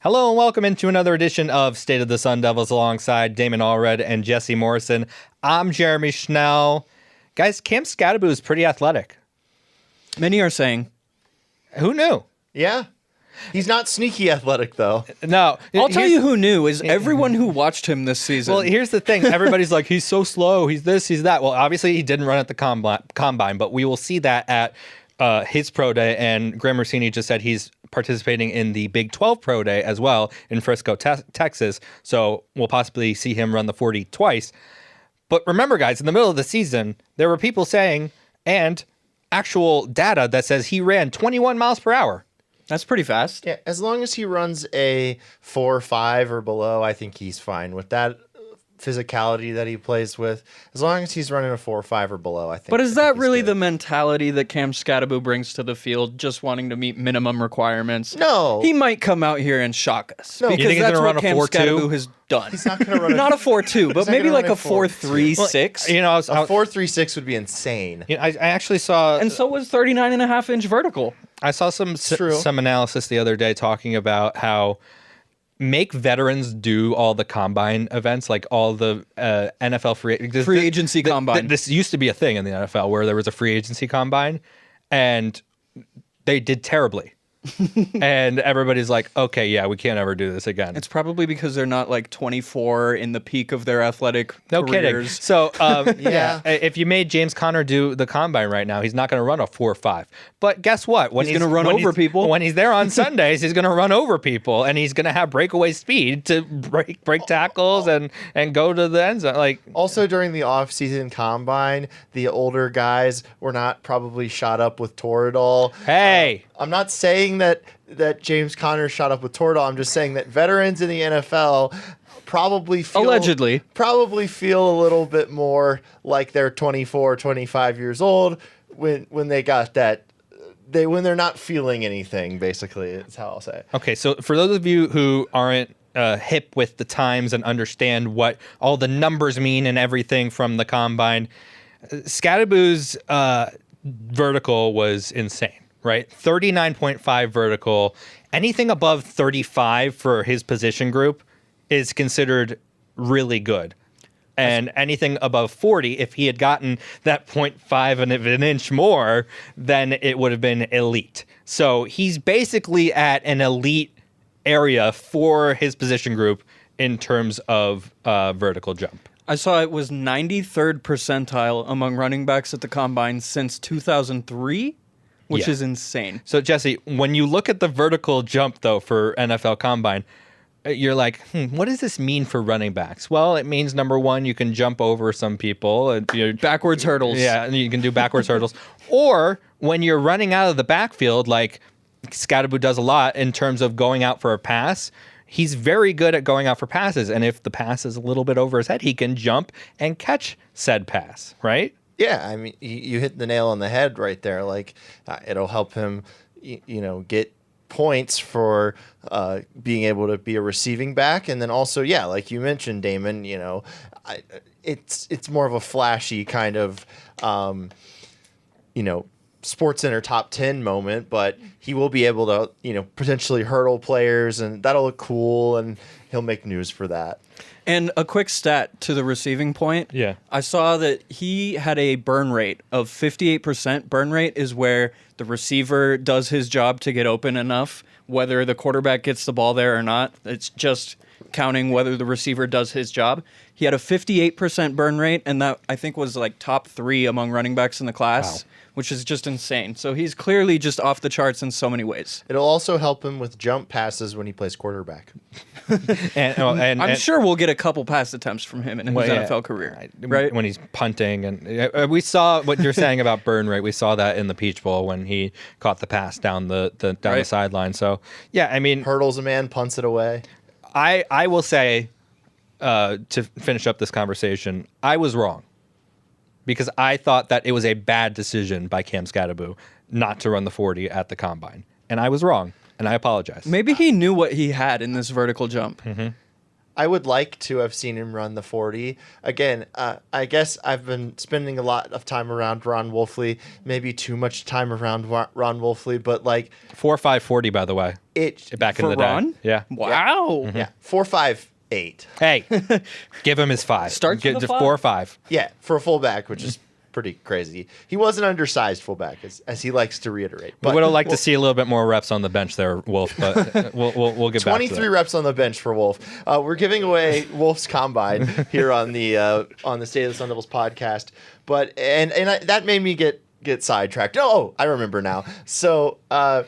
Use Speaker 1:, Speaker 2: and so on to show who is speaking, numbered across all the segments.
Speaker 1: Hello and welcome into another edition of State of the Sun Devils alongside Damon Allred and Jesse Morrison. I'm Jeremy Schnell. Guys, Cam Scataboo is pretty athletic.
Speaker 2: Many are saying.
Speaker 1: Who knew?
Speaker 3: Yeah. He's not sneaky athletic, though.
Speaker 1: No.
Speaker 2: I'll tell you who knew is everyone who watched him this season.
Speaker 1: Well, here's the thing. Everybody's like, he's so slow. He's this, he's that. Well, obviously he didn't run at the combine, but we will see that at his pro day. And Graham Rossini just said he's participating in the Big 12 pro day as well in Frisco, Texas. So we'll possibly see him run the 40 twice. But remember, guys, in the middle of the season, there were people saying, and actual data that says he ran 21 miles per hour.
Speaker 2: That's pretty fast.
Speaker 3: Yeah, as long as he runs a 4.5 or below, I think he's fine with that physicality that he plays with. As long as he's running a 4.5 or below, I think.
Speaker 2: But is that really
Speaker 3: good.
Speaker 2: the mentality that Cam Skattebo brings to the field, just wanting to meet minimum requirements?
Speaker 3: No.
Speaker 2: He might come out here and shock us.
Speaker 3: No.
Speaker 2: Because
Speaker 1: You think he's
Speaker 2: that's
Speaker 1: gonna
Speaker 2: what
Speaker 1: run a
Speaker 2: Cam
Speaker 1: 4.2?
Speaker 2: Skattebo has done.
Speaker 3: He's not going to run
Speaker 2: Not a 4.2, but
Speaker 3: not
Speaker 2: maybe
Speaker 3: gonna
Speaker 2: like
Speaker 3: run
Speaker 2: a
Speaker 3: a 4.2.
Speaker 2: 4.36.
Speaker 1: You know, I
Speaker 3: A 4.36 would be insane.
Speaker 1: I actually saw,
Speaker 2: And so was 39.5-inch vertical.
Speaker 1: I saw some
Speaker 3: True.
Speaker 1: analysis the other day talking about how make veterans do all the combine events, like all the NFL
Speaker 2: Free agency combine.
Speaker 1: This used to be a thing in the NFL where there was a free agency combine, and they did terribly. And everybody's like, okay, yeah, we can't ever do this again.
Speaker 2: It's probably because they're not like 24 in the peak of their athletic
Speaker 1: No kidding.
Speaker 2: careers.
Speaker 1: So,
Speaker 3: Yeah.
Speaker 1: if you made James Conner do the combine right now, he's not going to run a 4.5. But guess what? When
Speaker 2: He's gonna run
Speaker 1: when
Speaker 2: over
Speaker 1: he's-
Speaker 2: people.
Speaker 1: When he's there on Sundays, he's going to run over people, and he's going to have breakaway speed to break tackles and go to the end zone. Like,
Speaker 3: Also, during the off-season combine, the older guys were not probably shot up with Toradol.
Speaker 1: hey,
Speaker 3: I'm not saying that James Conner shot up with Toradol. I'm just saying that veterans in the NFL probably feel a little bit more like they're 24, 25 years old when they got that. When they're not feeling anything, basically, is how I'll say it.
Speaker 1: okay, so for those of you who aren't hip with the times and understand what all the numbers mean and everything from the combine, Scattaboo's vertical was insane, right? 39.5 vertical. Anything above 35 for his position group is considered really good. And anything above 40, if he had gotten that 0.5 of an inch more, then it would have been elite. So he's basically at an elite area for his position group in terms of vertical jump.
Speaker 2: I saw it was 93rd percentile among running backs at the combine since 2003, which
Speaker 1: Yeah.
Speaker 2: is insane.
Speaker 1: So, Jesse, when you look at the vertical jump, though, for NFL Combine, you're like, what does this mean for running backs? Well, it means, number one, you can jump over some people. And
Speaker 2: Backwards hurdles.
Speaker 1: Yeah, and you can do backwards hurdles. Or when you're running out of the backfield, like Skattebo does a lot in terms of going out for a pass, he's very good at going out for passes. And if the pass is a little bit over his head, he can jump and catch said pass, right?
Speaker 3: Yeah, I mean, you hit the nail on the head right there. Like, it'll help him, get points for being able to be a receiving back, and then also, yeah, like you mentioned, Damon, it's more of a flashy kind of, Sports Center top 10 moment, but he will be able to, potentially hurdle players, and that'll look cool, and he'll make news for that.
Speaker 2: And a quick stat to the receiving point.
Speaker 1: Yeah.
Speaker 2: I saw that he had a burn rate of 58%. Burn rate is where the receiver does his job to get open enough, whether the quarterback gets the ball there or not. It's just counting whether the receiver does his job. He had a 58% burn rate, and that, I think, was like top 3 among running backs in the class, which is just insane. So he's clearly just off the charts in so many ways.
Speaker 3: It'll also help him with jump passes when he plays quarterback.
Speaker 1: And
Speaker 2: I'm sure we'll get a couple pass attempts from him in his NFL career, right?
Speaker 1: When he's punting. And we saw what you're saying about burn rate. We saw that in the Peach Bowl when he caught the pass down the sideline. So, yeah, I mean,
Speaker 3: Hurdles a man, punts it away.
Speaker 1: I will say, to finish up this conversation, I was wrong. Because I thought that it was a bad decision by Cam Skattebo not to run the 40 at the combine. And I was wrong, and I apologize.
Speaker 2: Maybe he knew what he had in this vertical jump.
Speaker 1: Mm-hmm.
Speaker 3: I would like to have seen him run the 40. Again, I guess I've been spending a lot of time around Ron Wolfley, maybe too much time around Ron Wolfley, but like
Speaker 1: 4.540, by the way. Back in the
Speaker 2: Ron?
Speaker 1: day. Yeah.
Speaker 2: Wow.
Speaker 1: Mm-hmm.
Speaker 3: Yeah, 4.58.
Speaker 1: Hey, give him his 5.
Speaker 2: Starts with a
Speaker 1: 4 or 5.
Speaker 3: Yeah, for a fullback, which is pretty crazy. He was an undersized fullback, as he likes to reiterate.
Speaker 1: But would have liked to see a little bit more reps on the bench there, Wolf. But we'll get back to
Speaker 3: 23 reps on the bench for Wolf. We're giving away Wolf's Combine here on the State of the Sun Devils podcast. But and that made me get sidetracked. Oh, I remember now. So I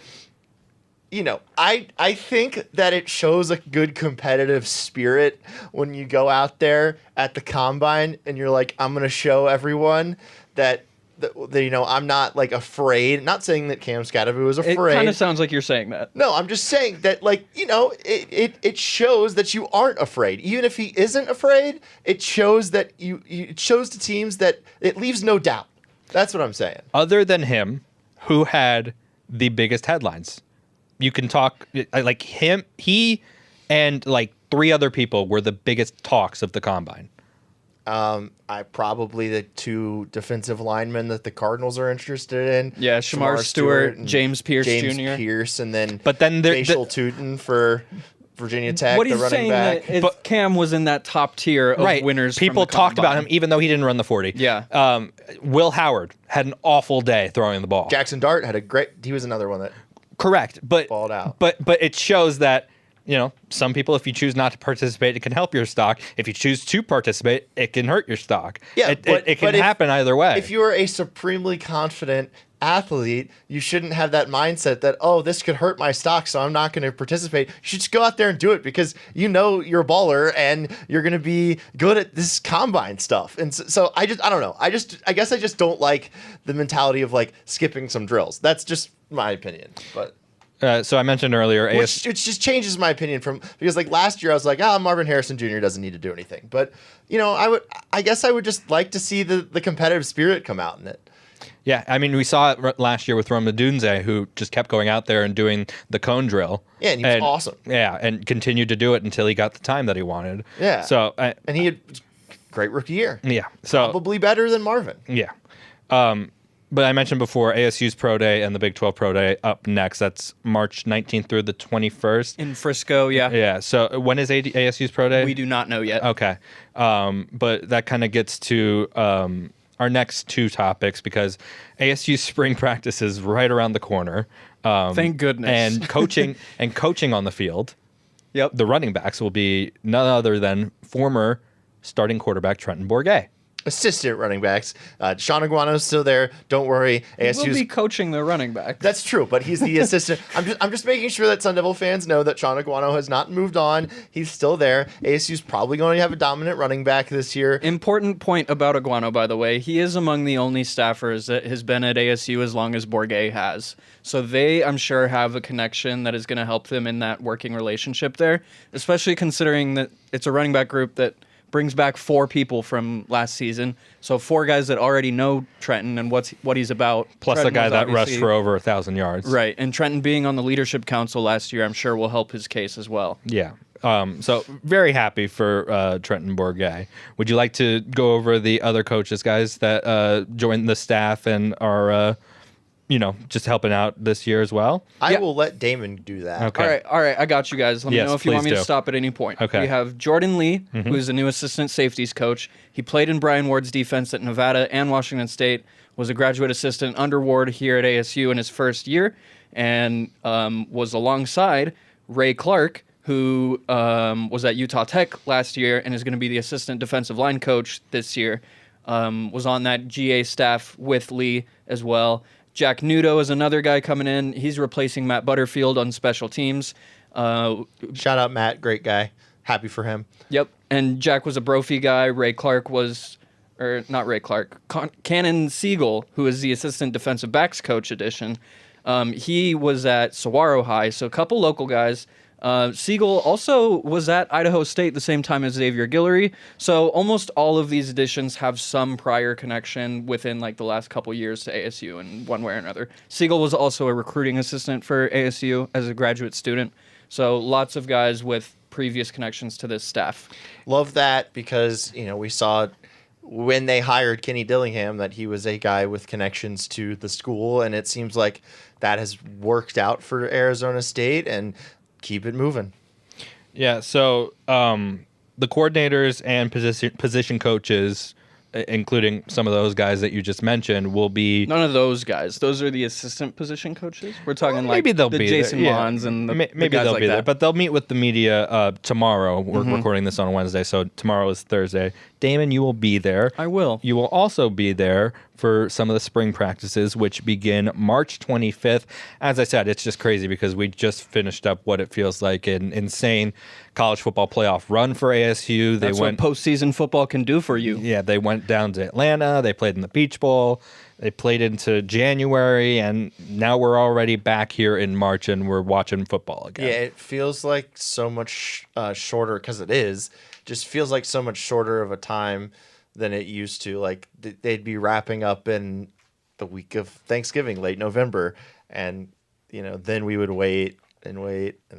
Speaker 3: think that it shows a good competitive spirit when you go out there at the Combine and you're like, I'm going to show everyone that I'm not like afraid. Not saying that Cam Skattebo was afraid.
Speaker 2: It kind of sounds like you're saying that.
Speaker 3: No, I'm just saying that it shows that you aren't afraid. Even if he isn't afraid, it shows that it shows to teams that it leaves no doubt. That's what I'm saying.
Speaker 1: Other than him, who had the biggest headlines? You can talk like him, he and like 3 other people were the biggest talks of the Combine.
Speaker 3: I probably the 2 defensive linemen that the Cardinals are interested in.
Speaker 2: Yeah, Shamar Stewart, James Pierce
Speaker 3: James
Speaker 2: Jr.
Speaker 3: Pierce, and then
Speaker 1: Facial
Speaker 3: Tootin for Virginia Tech,
Speaker 2: what
Speaker 3: the
Speaker 2: he's
Speaker 3: running
Speaker 2: saying
Speaker 3: back.
Speaker 2: that Cam was in that top tier of winners.
Speaker 1: People
Speaker 2: from the
Speaker 1: talked about
Speaker 2: Combine.
Speaker 1: him even though he didn't run the 40.
Speaker 2: Yeah.
Speaker 1: Will Howard had an awful day throwing the ball.
Speaker 3: Jackson Dart he was another one that
Speaker 1: Correct, but
Speaker 3: balled out.
Speaker 1: But it shows that some people, if you choose not to participate, it can help your stock. If you choose to participate, it can hurt your stock.
Speaker 3: Yeah,
Speaker 1: it can happen either way.
Speaker 3: If you are a supremely confident athlete, you shouldn't have that mindset that, oh, this could hurt my stock, so I'm not going to participate. You should just go out there and do it because you're a baller and you're going to be good at this Combine stuff. And so I don't know. I guess I just don't like the mentality of like skipping some drills. That's just my opinion. But
Speaker 1: so I mentioned earlier,
Speaker 3: it just changes my opinion because like last year I was like, Marvin Harrison Jr. doesn't need to do anything. But I guess I would just like to see the competitive spirit come out in it.
Speaker 1: Yeah, I mean, we saw it last year with Roma Dunze, who just kept going out there and doing the cone drill.
Speaker 3: Yeah, and he was awesome.
Speaker 1: Yeah, and continued to do it until he got the time that he wanted.
Speaker 3: Yeah.
Speaker 1: So
Speaker 3: and he had great rookie year.
Speaker 1: Yeah. So
Speaker 3: probably better than Marvin.
Speaker 1: Yeah. But I mentioned before ASU's Pro Day and the Big 12 Pro Day up next. That's March 19th through the 21st.
Speaker 2: In Frisco, yeah.
Speaker 1: Yeah. So when is ASU's Pro Day?
Speaker 2: We do not know yet.
Speaker 1: Okay. But that kind of gets to our next 2 topics because ASU's spring practice is right around the corner.
Speaker 2: Thank goodness.
Speaker 1: And coaching on the field.
Speaker 2: Yep.
Speaker 1: The running backs will be none other than former starting quarterback Trenton Bourguet.
Speaker 3: Assistant running backs. Sean Aguano's still there. Don't worry.
Speaker 2: He will be coaching the running back.
Speaker 3: That's true, but he's the assistant. I'm just making sure that Sun Devil fans know that Sean Aguano has not moved on. He's still there. ASU's probably going to have a dominant running back this year.
Speaker 2: Important point about Aguano, by the way. He is among the only staffers that has been at ASU as long as Bourguet has. So they, I'm sure, have a connection that is going to help them in that working relationship there, especially considering that it's a running back group that brings back 4 people from last season. So 4 guys that already know Trenton and what he's about.
Speaker 1: Plus
Speaker 2: Trenton
Speaker 1: a guy that rushed for over 1,000 yards.
Speaker 2: Right. And Trenton being on the leadership council last year, I'm sure will help his case as well.
Speaker 1: Yeah. So very happy for Trenton Bourguet. Would you like to go over the other coaches, guys, that joined the staff and are just helping out this year as well?
Speaker 3: I will let Damon do that.
Speaker 1: Okay.
Speaker 2: All right. I got you guys. Let me know if you want me to stop at any point.
Speaker 1: Okay.
Speaker 2: We have Jordan Lee, who is the new assistant safeties coach. He played in Brian Ward's defense at Nevada and Washington State, was a graduate assistant under Ward here at ASU in his first year, and was alongside Ray Clark, who was at Utah Tech last year and is going to be the assistant defensive line coach this year. Was on that GA staff with Lee as well. Jack Nudo is another guy coming in. He's replacing Matt Butterfield on special teams.
Speaker 3: Shout out Matt, great guy. Happy for him.
Speaker 2: Yep. And Jack was a Brophy guy. Ray Clark was, or not Ray Clark, Cannon Siegel, who is the assistant defensive backs coach edition. He was at Saguaro High, so a couple local guys. Siegel also was at Idaho State the same time as Xavier Guillory, so almost all of these additions have some prior connection within like the last couple years to ASU in one way or another. Siegel was also a recruiting assistant for ASU as a graduate student, so lots of guys with previous connections to this staff.
Speaker 3: Love that because, we saw when they hired Kenny Dillingham that he was a guy with connections to the school, and it seems like that has worked out for Arizona State, and keep it moving.
Speaker 1: Yeah, so the coordinators and position coaches, including some of those guys that you just mentioned, will be...
Speaker 2: None of those guys. Those are the assistant position coaches. We're talking
Speaker 1: maybe they'll
Speaker 2: the
Speaker 1: be
Speaker 2: Jason
Speaker 1: there.
Speaker 2: Mons and the
Speaker 1: maybe
Speaker 2: guys
Speaker 1: they'll
Speaker 2: like
Speaker 1: be
Speaker 2: that.
Speaker 1: there. But they'll meet with the media tomorrow. We're recording this on Wednesday, so tomorrow is Thursday. Damon, you will be there.
Speaker 2: I will.
Speaker 1: You will also be there for some of the spring practices, which begin March 25th. As I said, it's just crazy because we just finished up what it feels like an insane college football playoff run for ASU.
Speaker 2: That's what postseason football can do for you.
Speaker 1: Yeah, they went down to Atlanta. They played in the Peach Bowl. They played into January, and now we're already back here in March, and we're watching football again.
Speaker 3: Yeah, it feels like so much shorter, because it is. Just feels like so much shorter of a time than it used to. Like they'd be wrapping up in the week of Thanksgiving, late November, and then we would wait, and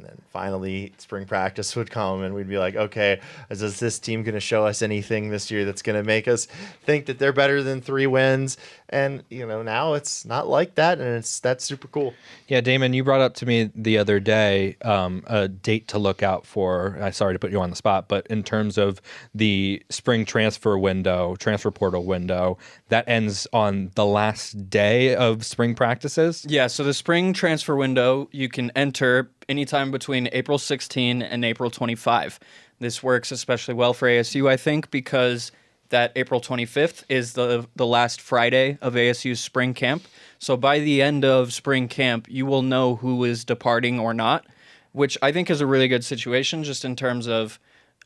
Speaker 3: then finally spring practice would come, and we'd be like, okay, is this team going to show us anything this year that's going to make us think that they're better than 3 wins? And now it's not like that, and that's super cool.
Speaker 1: Yeah, Damon, you brought up to me the other day a date to look out for. I'm sorry to put you on the spot, but in terms of the spring transfer portal window, that ends on the last day of spring practices?
Speaker 2: Yeah, so the spring transfer window, you can enter anytime between April 16 and April 25. This works especially well for ASU, I think, because that April 25th is the last Friday of ASU's spring camp. So by the end of spring camp, you will know who is departing or not, which I think is a really good situation just in terms of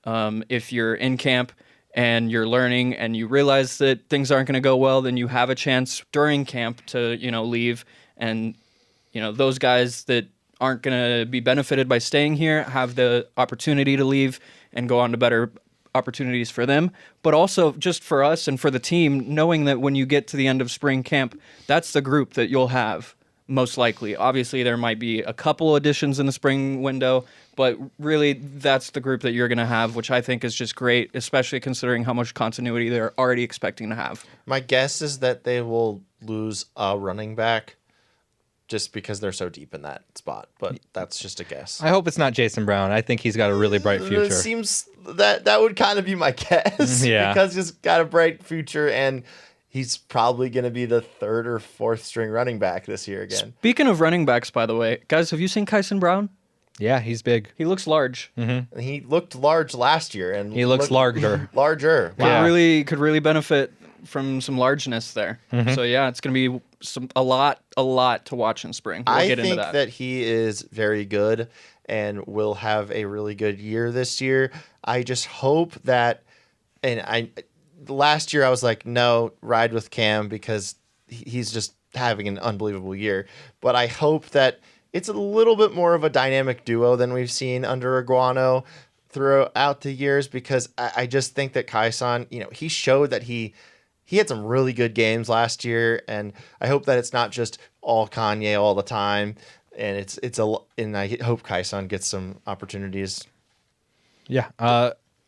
Speaker 2: if you're in camp and you're learning and you realize that things aren't going to go well, then you have a chance during camp to, leave. And, those guys that aren't going to be benefited by staying here have the opportunity to leave and go on to better opportunities for them, but also just for us and for the team, knowing that when you get to the end of spring camp, that's the group that you'll have most likely. Obviously, there might be a couple additions in the spring window, but really that's the group that you're going to have, which I think is just great, especially considering how much continuity they're already expecting to have.
Speaker 3: My guess is that they will lose a running back just because they're so deep in that spot, but that's just a guess.
Speaker 1: I hope it's not Jason Brown. I think he's got a really bright future.
Speaker 3: It seems that would kind of be my guess.
Speaker 1: Yeah.
Speaker 3: Because he's got a bright future, and he's probably going to be the 3rd or 4th string running back this year again.
Speaker 2: Speaking of running backs, by the way, guys, have you seen Kyson Brown?
Speaker 1: Yeah, he's big.
Speaker 2: He looks large.
Speaker 1: Mm-hmm.
Speaker 3: He looked large last year, and
Speaker 1: he looks larger.
Speaker 3: Larger.
Speaker 1: Wow.
Speaker 2: Could really benefit from some largeness there. So yeah, it's going to be a lot to watch in spring. We'll get into that.
Speaker 3: I think that he is very good and will have a really good year this year. I just hope that, last year I was like, no, ride with Cam because he's just having an unbelievable year. But I hope that it's a little bit more of a dynamic duo than we've seen under Iguano throughout the years, because I just think that Kyson, he showed that he had some really good games last year, and I hope that it's not just all Kanye all the time, and and I hope Kyson gets some opportunities.
Speaker 1: Yeah.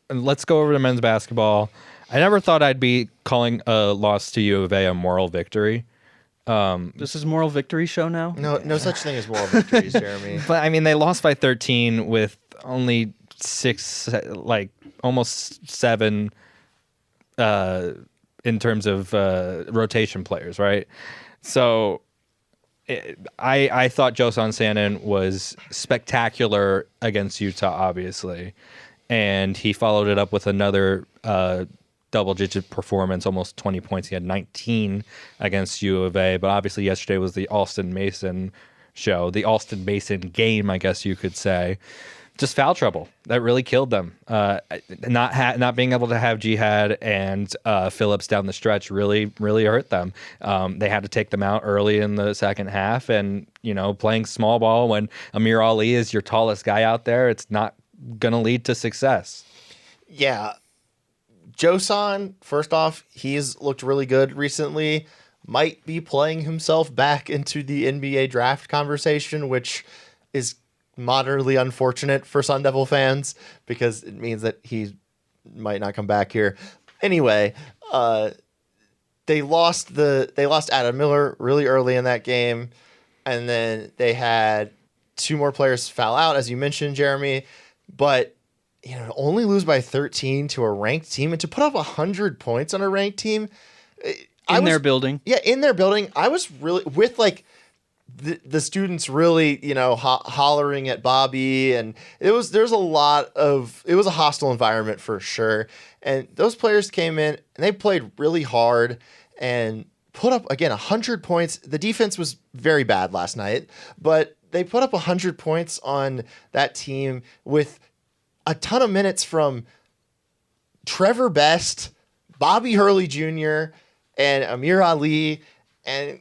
Speaker 1: Let's go over to men's basketball. I never thought I'd be calling a loss to U of A moral victory.
Speaker 2: This is moral victory show now?
Speaker 3: No such thing as moral victories, Jeremy.
Speaker 1: But I mean, they lost by 13 with only 6, almost 7 in terms of rotation players, right? So I thought Josan Sanin was spectacular against Utah, obviously, and he followed it up with another double-digit performance, almost 20 points. He had 19 against U of A, but obviously yesterday was the Alston Mason show, the Alston Mason game, I guess you could say. Just foul trouble that really killed them. Not being able to have Jihad and Phillips down the stretch really hurt them. They had to take them out early in the second half, and playing small ball when Amir Ali is your tallest guy out there, it's not going to lead to success.
Speaker 3: Yeah. Josan, first off, he's looked really good recently. Might be playing himself back into the NBA draft conversation, which is moderately unfortunate for Sun Devil fans because it means that he might not come back here. Anyway, they lost Adam Miller really early in that game, and then they had 2 more players foul out, as you mentioned, Jeremy. But only lose by 13 to a ranked team, and to put up 100 points on a ranked team
Speaker 2: in their building.
Speaker 3: Yeah, in their building. I was really with the students really, hollering at Bobby, and it was a hostile environment for sure. And those players came in and they played really hard and put up, again, 100 points. The defense was very bad last night, but they put up 100 points on that team with a ton of minutes from Trevor Best, Bobby Hurley Jr., and Amir Ali. And,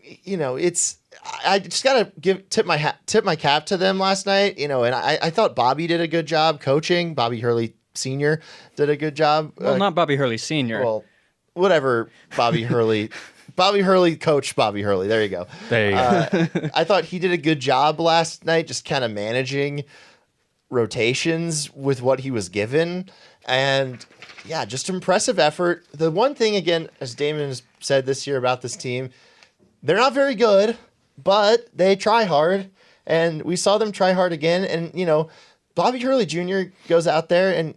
Speaker 3: I just got to tip my cap to them last night, and I thought Bobby did a good job coaching. Bobby Hurley Sr. did a good job.
Speaker 2: Well, not Bobby Hurley Sr.
Speaker 3: Well, whatever Bobby Hurley. Bobby Hurley coached Bobby Hurley. There you go.
Speaker 1: There you go.
Speaker 3: I thought he did a good job last night, just kind of managing rotations with what he was given. And yeah, just impressive effort. The one thing, again, as Damon has said this year about this team, they're not very good, but they try hard. And we saw them try hard again. And, Bobby Hurley Jr. goes out there and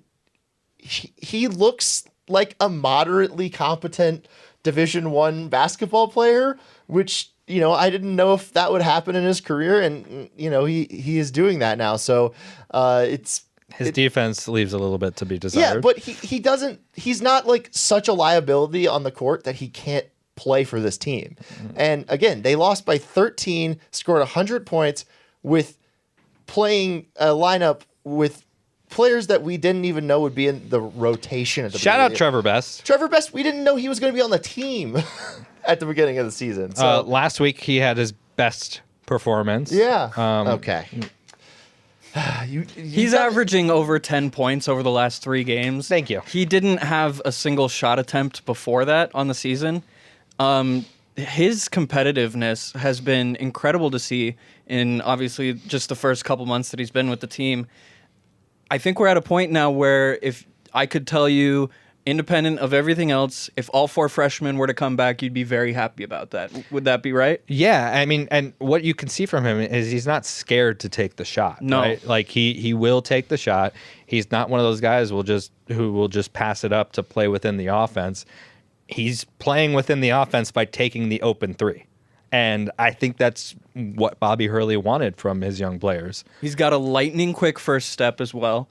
Speaker 3: he looks like a moderately competent Division I basketball player, which, I didn't know if that would happen in his career. And, he is doing that now. So
Speaker 1: his defense leaves a little bit to be desired.
Speaker 3: Yeah, but he's not like such a liability on the court that he can't play for this team. And again, they lost by 13, scored 100 points with playing a lineup with players that we didn't even know would be in the rotation at the
Speaker 1: Shout out Trevor Best.
Speaker 3: Trevor Best, we didn't know he was going to be on the team at the beginning of the season. So
Speaker 1: last week he had his best performance.
Speaker 3: Yeah. Okay.
Speaker 2: He's averaging over 10 points over the last 3 games.
Speaker 1: Thank you.
Speaker 2: He didn't have a single shot attempt before that on the season. His competitiveness has been incredible to see in obviously just the first couple months that he's been with the team. I think we're at a point now where if I could tell you, independent of everything else, if all 4 freshmen were to come back, you'd be very happy about that. Would that be right?
Speaker 1: Yeah, I mean, and what you can see from him is he's not scared to take the shot.
Speaker 2: No,
Speaker 1: right? Like he will take the shot. He's not one of those guys who will just pass it up to play within the offense. He's playing within the offense by taking the open 3. And I think that's what Bobby Hurley wanted from his young players.
Speaker 2: He's got a lightning quick first step as well.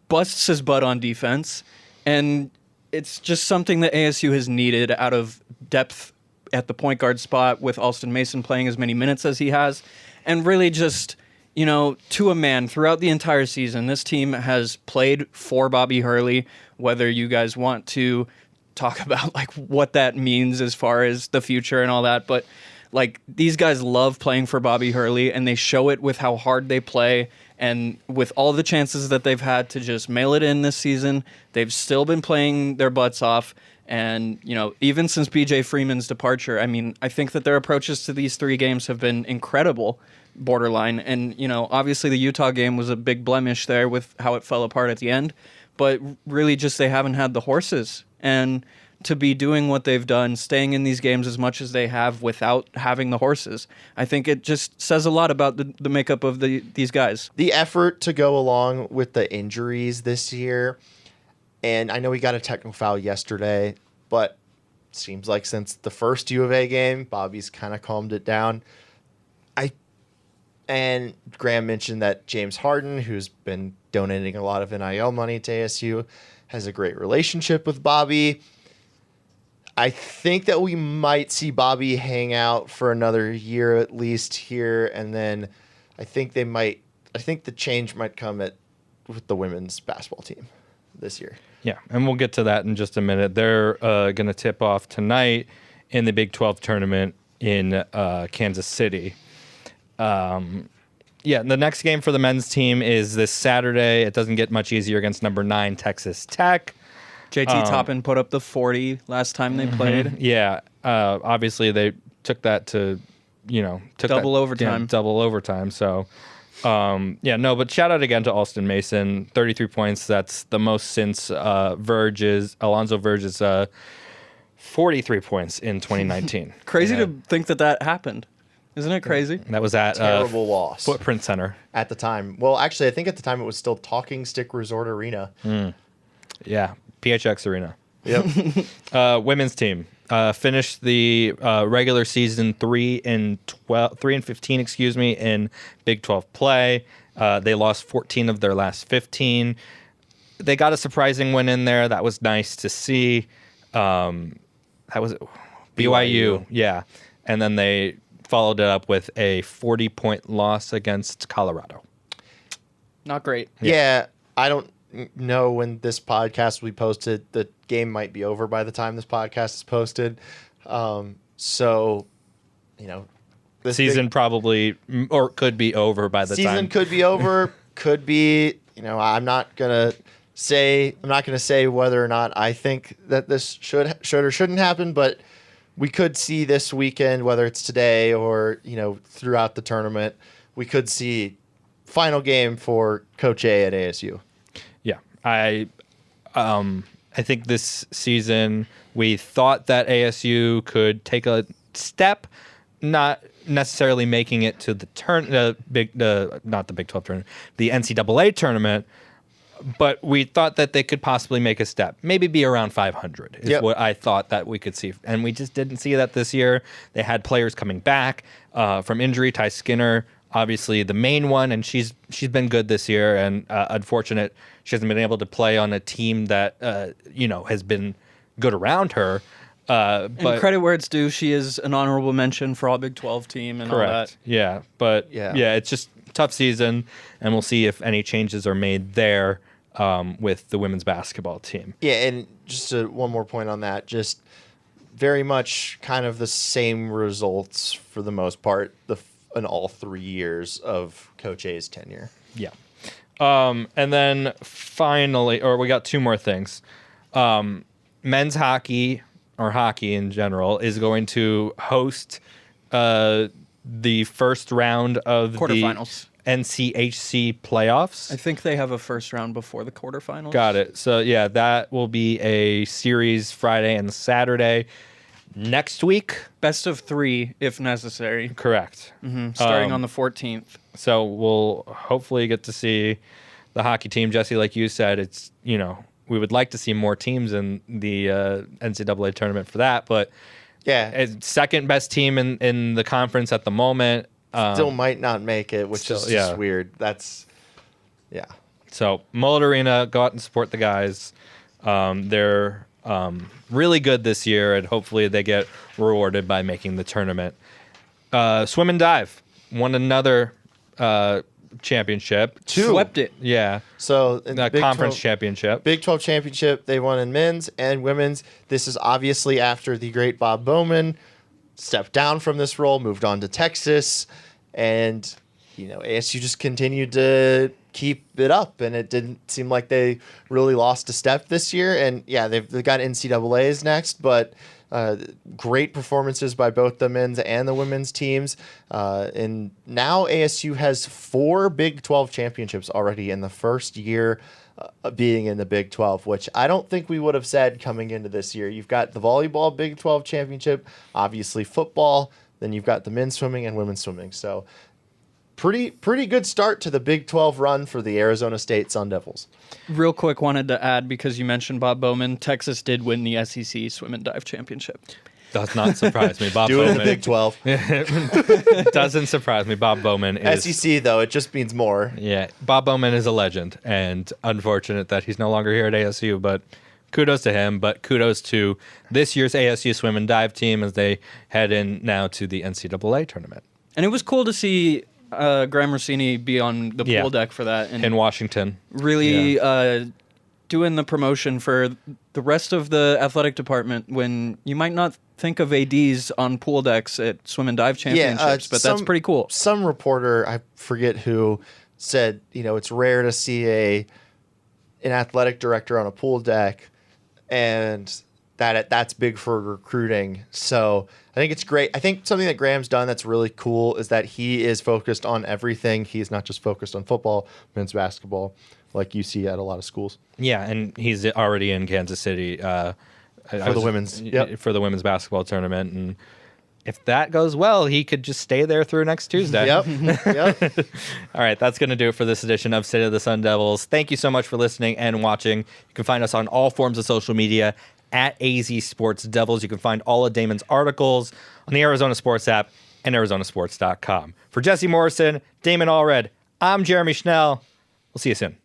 Speaker 2: Busts his butt on defense. And it's just something that ASU has needed out of depth at the point guard spot with Alston Mason playing as many minutes as he has. And really just, to a man throughout the entire season, this team has played for Bobby Hurley, whether you guys want to talk about like what that means as far as the future and all that, but like these guys love playing for Bobby Hurley and they show it with how hard they play and with all the chances that they've had to just mail it in this season. They've still been playing their butts off, and even since BJ Freeman's departure, I mean, I think that their approaches to these 3 games have been incredible, borderline. And obviously the Utah game was a big blemish there with how it fell apart at the end, but really just they haven't had the horses. And to be doing what they've done, staying in these games as much as they have without having the horses, I think it just says a lot about the makeup of these guys.
Speaker 3: The effort to go along with the injuries this year, and I know we got a technical foul yesterday, but it seems like since the first U of A game, Bobby's kind of calmed it down. And Graham mentioned that James Harden, who's been donating a lot of NIL money to ASU, has a great relationship with Bobby. I think that we might see Bobby hang out for another year at least here, and then I think the change might come with the women's basketball team this year.
Speaker 1: Yeah, and we'll get to that in just a minute. They're going to tip off tonight in the Big 12 tournament in Kansas City. The next game for the men's team is this Saturday. It doesn't get much easier against number 9 Texas Tech.
Speaker 2: JT Toppin put up the 40 last time they played.
Speaker 1: Yeah, obviously they took that to,
Speaker 2: double overtime.
Speaker 1: Double overtime. So But shout out again to Alston Mason, 33 points. That's the most since Alonzo Verge's 43 points in 2019.
Speaker 2: Crazy to think that happened. Isn't it crazy?
Speaker 1: That was at
Speaker 3: terrible loss.
Speaker 1: Footprint Center.
Speaker 3: At the time. Well, actually, I think at the time it was still Talking Stick Resort Arena.
Speaker 1: Yeah, PHX Arena.
Speaker 3: Yep.
Speaker 1: Women's team finished the regular season 3-15, in Big 12 play. They lost 14 of their last 15. They got a surprising win in there. That was nice to see. That was BYU. Yeah. And then they followed it up with a 40-point loss against Colorado.
Speaker 2: Not great.
Speaker 3: Yeah, I don't know when this podcast will be posted. The game might be over by the time this podcast is posted. So,
Speaker 1: the season probably or could be over by the time.
Speaker 3: Season could be over. Could be. I'm not gonna say whether or not I think that this should or shouldn't happen, but we could see this weekend, whether it's today or throughout the tournament, we could see final game for Coach A at ASU.
Speaker 1: Yeah, I think this season we thought that ASU could take a step, not necessarily making it to the not the Big 12 tournament, the NCAA tournament. But we thought that they could possibly make a step, maybe be around 500 is what I thought that we could see. And we just didn't see that this year. They had players coming back from injury. Ty Skinner, obviously the main one, and she's been good this year. And unfortunate she hasn't been able to play on a team that has been good around her.
Speaker 2: And credit where it's due, she is an honorable mention for all Big 12 team and
Speaker 1: correct.
Speaker 2: All that.
Speaker 1: Yeah, but it's just a tough season, and we'll see if any changes are made there. With the women's basketball team.
Speaker 3: Yeah, and just one more point on that, just very much kind of the same results for the most part in all 3 years of Coach A's tenure.
Speaker 1: Yeah. And then finally, we got 2 more things. Men's hockey, or hockey in general, is going to host the first round of
Speaker 2: quarterfinals.
Speaker 1: NCHC playoffs.
Speaker 2: I think they have a first round before the quarterfinals.
Speaker 1: Got it. So yeah, that will be a series Friday and Saturday next week.
Speaker 2: Best of 3 if necessary.
Speaker 1: Correct.
Speaker 2: Starting on the 14th.
Speaker 1: So we'll hopefully get to see the hockey team. Jesse, like you said, it's we would like to see more teams in the NCAA tournament for that, but it's second best team in the conference at the moment.
Speaker 3: Still might not make it, which is just weird.
Speaker 1: So Mullet Arena, go out and support the guys. They're really good this year, and hopefully they get rewarded by making the tournament. Swim and dive won another championship.
Speaker 2: Swept it.
Speaker 1: Yeah.
Speaker 3: So in
Speaker 1: the conference championship.
Speaker 3: Big 12 championship, they won in men's and women's. This is obviously after the great Bob Bowman stepped down from this role, moved on to Texas, and ASU just continued to keep it up, and it didn't seem like they really lost a step this year. And they've got NCAAs next, but great performances by both the men's and the women's teams. And now ASU has 4 Big 12 championships already in the first year being in the Big 12, which I don't think we would have said coming into this year. You've got the volleyball Big 12 championship, obviously football, then you've got the men's swimming and women's swimming. So pretty good start to the Big 12 run for the Arizona State Sun Devils.
Speaker 2: Real quick, wanted to add, because you mentioned Bob Bowman, Texas did win the SEC Swim and Dive Championship.
Speaker 1: Does not surprise me. Bob
Speaker 3: Doing
Speaker 1: Bowman.
Speaker 3: the Big 12.
Speaker 1: Doesn't surprise me. Bob Bowman is...
Speaker 3: SEC, though, it just means more.
Speaker 1: Yeah, Bob Bowman is a legend, and unfortunate that he's no longer here at ASU, but kudos to him, but kudos to this year's ASU Swim and Dive team as they head in now to the NCAA tournament.
Speaker 2: And it was cool to see Graham Rossini be on the pool deck for that. And
Speaker 1: in Washington.
Speaker 2: Really doing the promotion for the rest of the athletic department when you might not think of ADs on pool decks at swim and dive championships, but that's pretty cool.
Speaker 3: Some reporter, I forget who, said, it's rare to see an athletic director on a pool deck, and that's big for recruiting. So I think it's great. I think something that Graham's done that's really cool is that he is focused on everything. He's not just focused on football, men's basketball, like you see at a lot of schools.
Speaker 1: Yeah, and he's already in Kansas City for
Speaker 3: the women's
Speaker 1: basketball tournament, and if that goes well, he could just stay there through next Tuesday.
Speaker 3: Yep.
Speaker 1: All right, that's going to do it for this edition of State of the Sun Devils. Thank you so much for listening and watching. You can find us on all forms of social media at AZ Sports Devils. You can find all of Damon's articles on the Arizona Sports app and ArizonaSports.com. For Jesse Morrison, Damon Allred, I'm Jeremy Schnell. We'll see you soon.